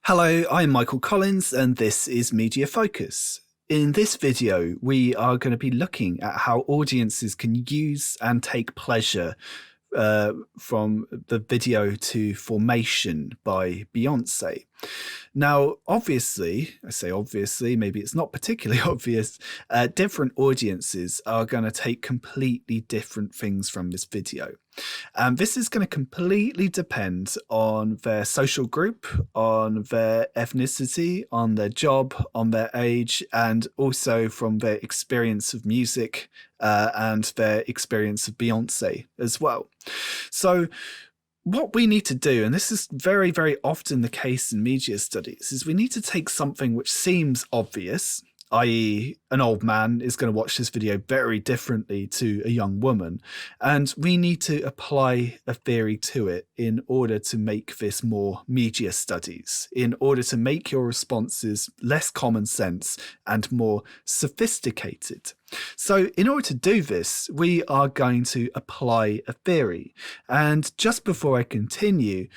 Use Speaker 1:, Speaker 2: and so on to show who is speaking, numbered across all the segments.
Speaker 1: Hello, I'm Michael Collins and this is Media Focus. In this video, we are going to be looking at how audiences can use and take pleasure from the video to Formation by Beyonce. Now, obviously, I say obviously, maybe it's not particularly obvious, different audiences are going to take completely different things from this video. And this is going to completely depend on their social group, on their ethnicity, on their job, on their age, and also from their experience of music and their experience of Beyonce as well. So what we need to do, and this is very, very often the case in media studies, is we need to take something which seems obvious, i.e. an old man is going to watch this video very differently to a young woman, and we need to apply a theory to it in order to make this more media studies, in order to make your responses less common sense and more sophisticated. So in order to do this, we are going to apply a theory. And just before I continue,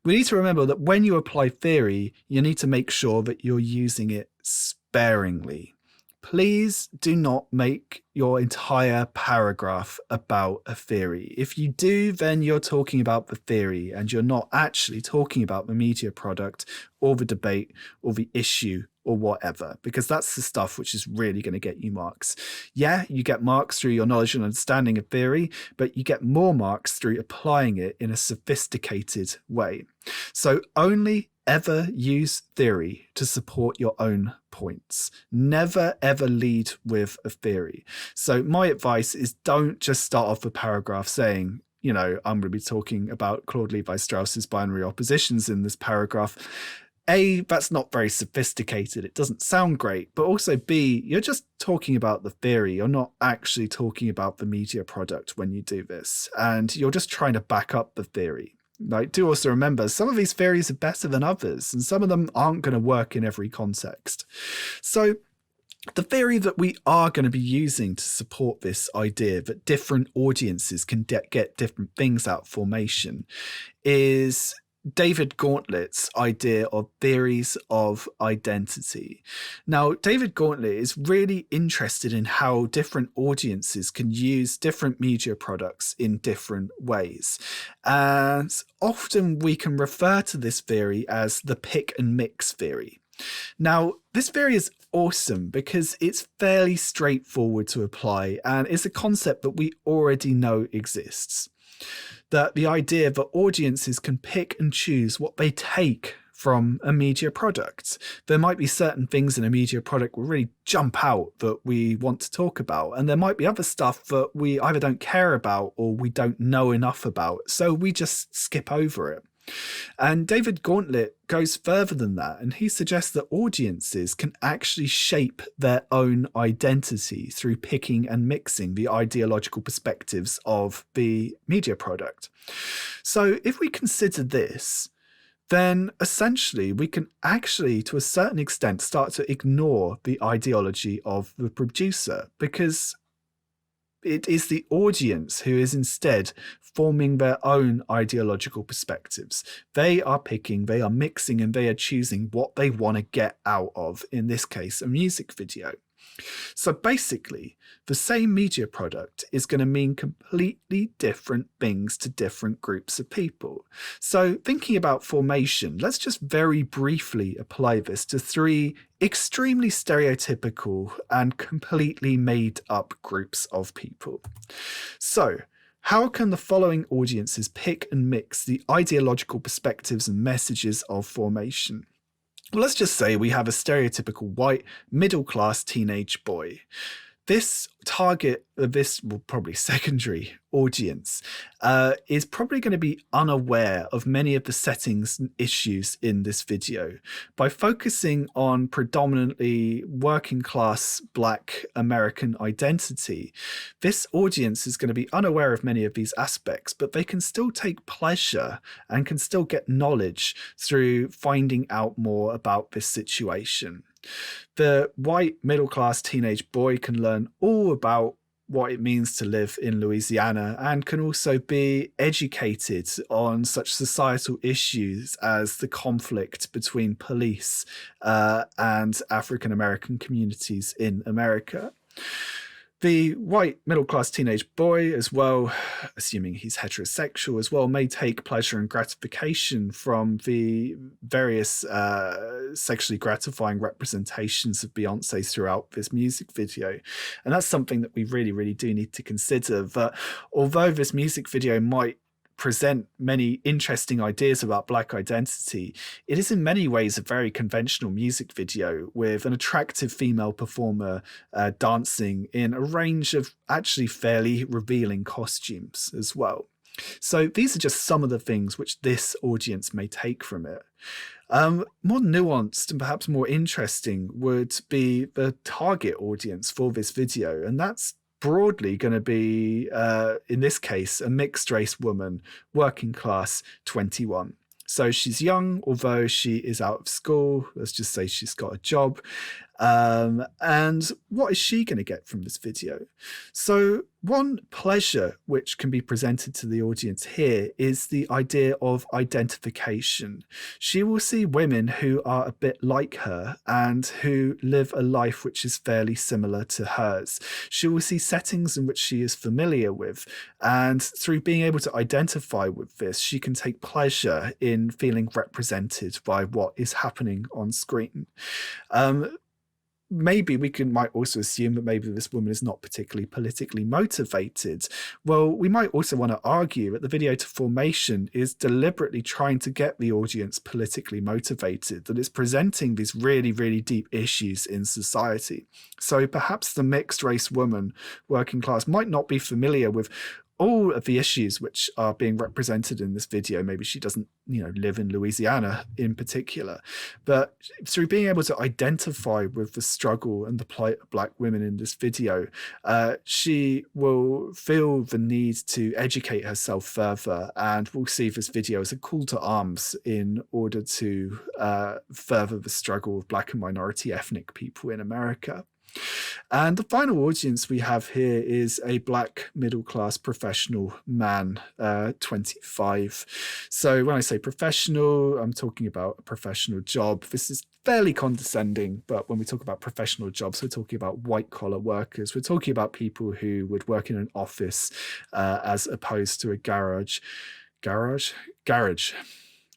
Speaker 1: we need to remember that when you apply theory, you need to make sure that you're using it sparingly. Please do not make your entire paragraph about a theory. If you do, then you're talking about the theory and you're not actually talking about the media product or the debate or the issue or whatever, because that's the stuff which is really going to get you marks. Yeah, you get marks through your knowledge and understanding of theory, but you get more marks through applying it in a sophisticated way. So only ever use theory to support your own points. Never, ever lead with a theory. So my advice is don't just start off a paragraph saying, you know, I'm going to be talking about Claude Levi-Strauss's binary oppositions in this paragraph. A, that's not very sophisticated. It doesn't sound great. But also B, you're just talking about the theory. You're not actually talking about the media product when you do this. And you're just trying to back up the theory. Like, do also remember, some of these theories are better than others, and some of them aren't going to work in every context. So the theory that we are going to be using to support this idea that different audiences can get different things out of formation is David Gauntlett's idea of theories of identity. Now, David Gauntlett is really interested in how different audiences can use different media products in different ways. And often we can refer to this theory as the pick and mix theory. Now, this theory is awesome because it's fairly straightforward to apply, and it's a concept that we already know exists. That the idea that audiences can pick and choose what they take from a media product. There might be certain things in a media product that really jump out that we want to talk about, and there might be other stuff that we either don't care about or we don't know enough about, so we just skip over it. And David Gauntlett goes further than that, and he suggests that audiences can actually shape their own identity through picking and mixing the ideological perspectives of the media product. So if we consider this, then essentially we can actually, to a certain extent, start to ignore the ideology of the producer, because it is the audience who is instead forming their own ideological perspectives. They are picking, they are mixing, and they are choosing what they want to get out of, in this case, a music video. So basically, the same media product is going to mean completely different things to different groups of people. So thinking about formation, let's just very briefly apply this to three extremely stereotypical and completely made up groups of people. So how can the following audiences pick and mix the ideological perspectives and messages of formation? Well, let's just say we have a stereotypical white middle-class teenage boy. This target of this, well, probably secondary audience is probably going to be unaware of many of the settings and issues in this video. By focusing on predominantly working class Black American identity, this audience is going to be unaware of many of these aspects, but they can still take pleasure and can still get knowledge through finding out more about this situation. The white middle-class teenage boy can learn all about what it means to live in Louisiana, and can also be educated on such societal issues as the conflict between police and African American communities in America. The white middle-class teenage boy as well, assuming he's heterosexual as well, may take pleasure and gratification from the various sexually gratifying representations of Beyonce throughout this music video. And that's something that we really, really do need to consider. But although this music video might present many interesting ideas about Black identity, it is in many ways a very conventional music video with an attractive female performer dancing in a range of actually fairly revealing costumes as well. So these are just some of the things which this audience may take from it. More nuanced and perhaps more interesting would be the target audience for this video, and that's broadly going to be, in this case, a mixed race woman, working class, 21. So she's young, although she is out of school. Let's just say she's got a job. And what is she going to get from this video? So one pleasure which can be presented to the audience here is the idea of identification. She will see women who are a bit like her and who live a life which is fairly similar to hers. She will see settings in which she is familiar with, and through being able to identify with this, she can take pleasure in feeling represented by what is happening on screen. Maybe might also assume that maybe this woman is not particularly politically motivated. Well, we might also want to argue that the video to formation is deliberately trying to get the audience politically motivated, that it's presenting these really, really deep issues in society. So perhaps the mixed race woman, working class, might not be familiar with all of the issues which are being represented in this video. Maybe she doesn't, live in Louisiana in particular, but through being able to identify with the struggle and the plight of Black women in this video, she will feel the need to educate herself further, and will see this video as a call to arms in order to further the struggle of Black and minority ethnic people in America. And the final audience we have here is a Black middle-class professional man, 25. So when I say professional, I'm talking about a professional job. This is fairly condescending, but when we talk about professional jobs, we're talking about white-collar workers. We're talking about people who would work in an office as opposed to a garage. Garage?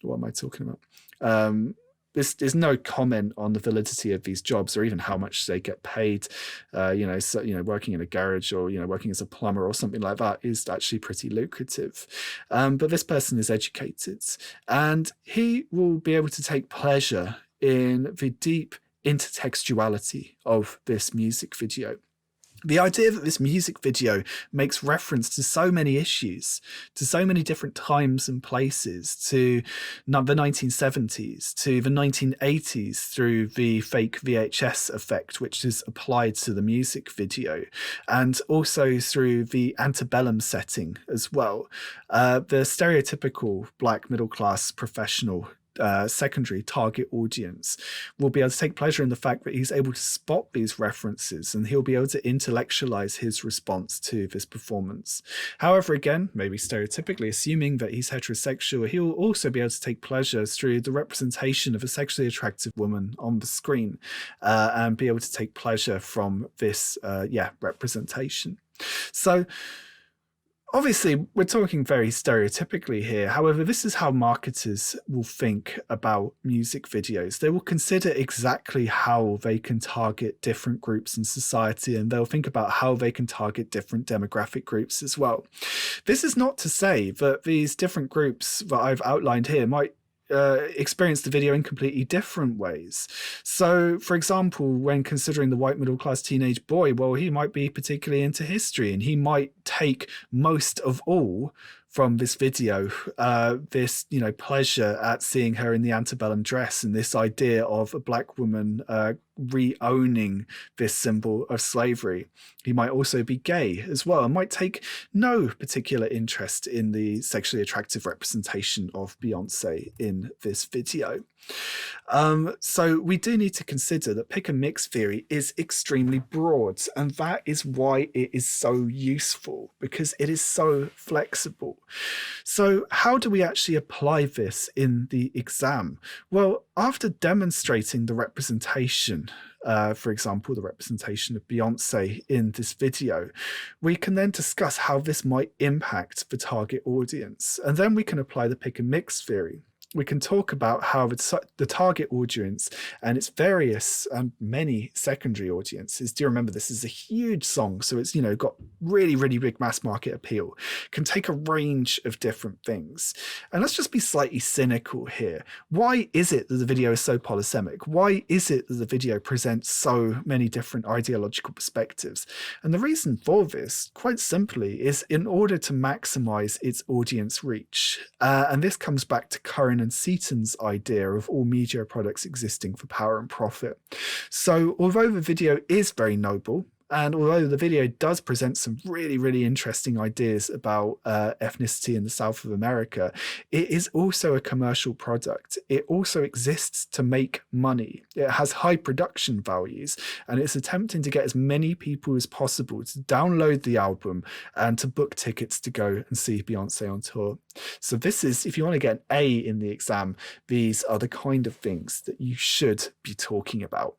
Speaker 1: What am I talking about? There's no comment on the validity of these jobs or even how much they get paid. Working in a garage or, working as a plumber or something like that is actually pretty lucrative. But this person is educated, and he will be able to take pleasure in the deep intertextuality of this music video. The idea that this music video makes reference to so many issues, to so many different times and places, to the 1970s, to the 1980s through the fake VHS effect, which is applied to the music video, and also through the antebellum setting as well. The stereotypical Black middle-class professional secondary target audience will be able to take pleasure in the fact that he's able to spot these references, and he'll be able to intellectualize his response to this performance. However, again, maybe stereotypically assuming that he's heterosexual, he'll also be able to take pleasure through the representation of a sexually attractive woman on the screen, and be able to take pleasure from this representation. So obviously, we're talking very stereotypically here. However, this is how marketers will think about music videos. They will consider exactly how they can target different groups in society, and they'll think about how they can target different demographic groups as well. This is not to say that these different groups that I've outlined here might experience the video in completely different ways. So, for example, when considering the white middle-class teenage boy, well, he might be particularly into history, and he might take most of all from this video, this pleasure at seeing her in the antebellum dress, and this idea of a Black woman re-owning this symbol of slavery. He might also be gay as well, and might take no particular interest in the sexually attractive representation of Beyonce in this video. So we do need to consider that pick and mix theory is extremely broad, and that is why it is so useful, because it is so flexible. So how do we actually apply this in the exam? Well, after demonstrating the representation, for example, the representation of Beyonce in this video, we can then discuss how this might impact the target audience, and then we can apply the pick and mix theory. We can talk about how the target audience and its various and many secondary audiences, do you remember this is a huge song, so it's, got really, really big mass market appeal, can take a range of different things. And let's just be slightly cynical here. Why is it that the video is so polysemic? Why is it that the video presents so many different ideological perspectives? And the reason for this, quite simply, is in order to maximize its audience reach. And this comes back to Curran and Seaton's idea of all media products existing for power and profit. So although the video is very noble, and although the video does present some really, really interesting ideas about ethnicity in the South of America, it is also a commercial product. It also exists to make money. It has high production values, and it's attempting to get as many people as possible to download the album and to book tickets to go and see Beyonce on tour. So this is, if you want to get an A in the exam, these are the kind of things that you should be talking about.